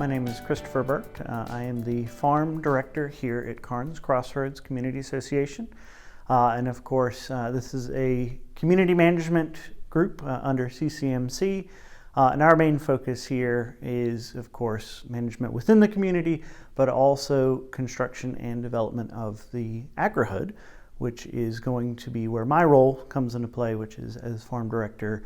My name is Christopher Burtt. I am the Farm Director here at Carnes Crossroads Community Association. And of course, this is a community management group under CCMC. And our main focus here is, of course, management within the community, but also construction and development of the Agrihood, which is going to be where my role comes into play, which is as Farm Director,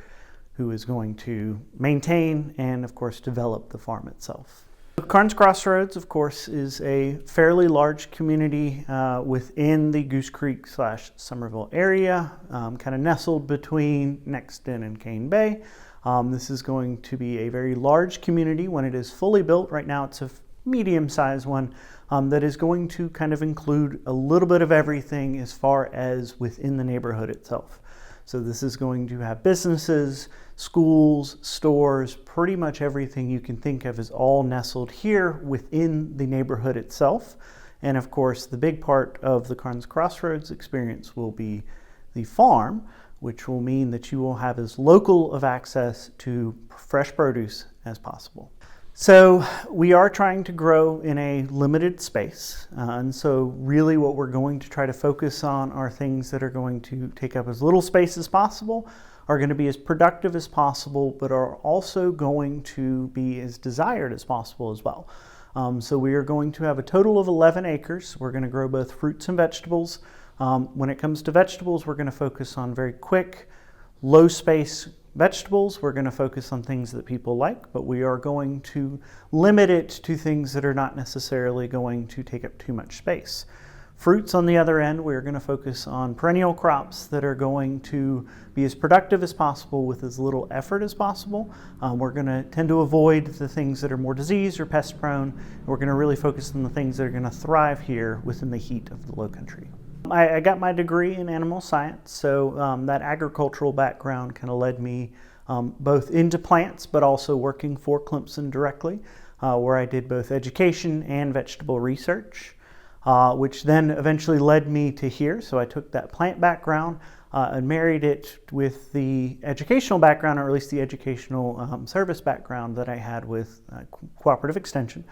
who is going to maintain and, of course, develop the farm itself. Carnes Crossroads, of course, is a fairly large community within the Goose Creek / Somerville area, kind of nestled between Nexton and Cane Bay. This is going to be a very large community when it is fully built. Right now it's a medium-sized one that is going to kind of include a little bit of everything as far as within the neighborhood itself. So this is going to have businesses, schools, stores, pretty much everything you can think of is all nestled here within the neighborhood itself. And of course, the big part of the Carnes Crossroads experience will be the farm, which will mean that you will have as local of access to fresh produce as possible. So we are trying to grow in a limited space, and so really what we're going to try to focus on are things that are going to take up as little space as possible, are going to be as productive as possible, but are also going to be as desired as possible as well. So we are going to have a total of 11 acres. We're going to grow both fruits and vegetables. When it comes to vegetables, we're going to focus on very quick, low space vegetables. We're going to focus on things that people like, but we are going to limit it to things that are not necessarily going to take up too much space. Fruits, on the other end, we're going to focus on perennial crops that are going to be as productive as possible with as little effort as possible. We're going to tend to avoid the things that are more disease or pest prone. We're going to really focus on the things that are going to thrive here within the heat of the low country. I got my degree in animal science, so that agricultural background kind of led me both into plants, but also working for Clemson directly, where I did both education and vegetable research, which then eventually led me to here. So I took that plant background and married it with the educational background, or at least the educational service background that I had with cooperative extension,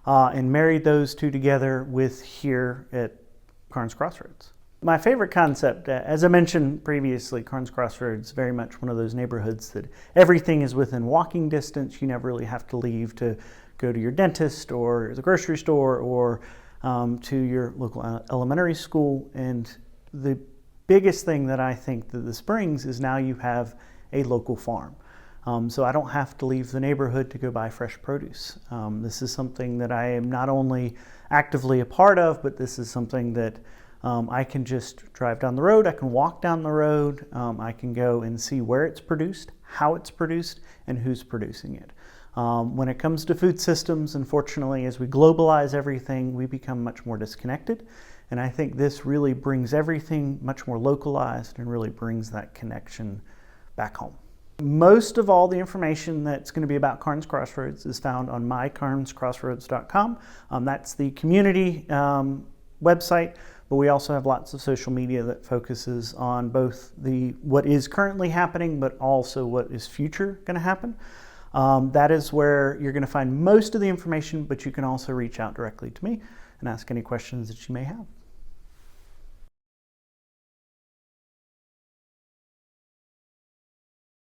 and married those two together with here at Carnes Crossroads. My favorite concept, as I mentioned previously, Carnes Crossroads is very much one of those neighborhoods that everything is within walking distance. You never really have to leave to go to your dentist or the grocery store or to your local elementary school. And the biggest thing that I think that this brings is now you have a local farm. So I don't have to leave the neighborhood to go buy fresh produce. This is something that I am not only actively a part of, but this is something that I can just drive down the road, I can walk down the road, I can go and see where it's produced, how it's produced, and who's producing it. When it comes to food systems, unfortunately, as we globalize everything, we become much more disconnected. And I think this really brings everything much more localized and really brings that connection back home. Most of all the information that's going to be about Carnes Crossroads is found on mycarnescrossroads.com. That's the community website, but we also have lots of social media that focuses on both what is currently happening, but also what is future going to happen. That is where you're going to find most of the information, but you can also reach out directly to me and ask any questions that you may have.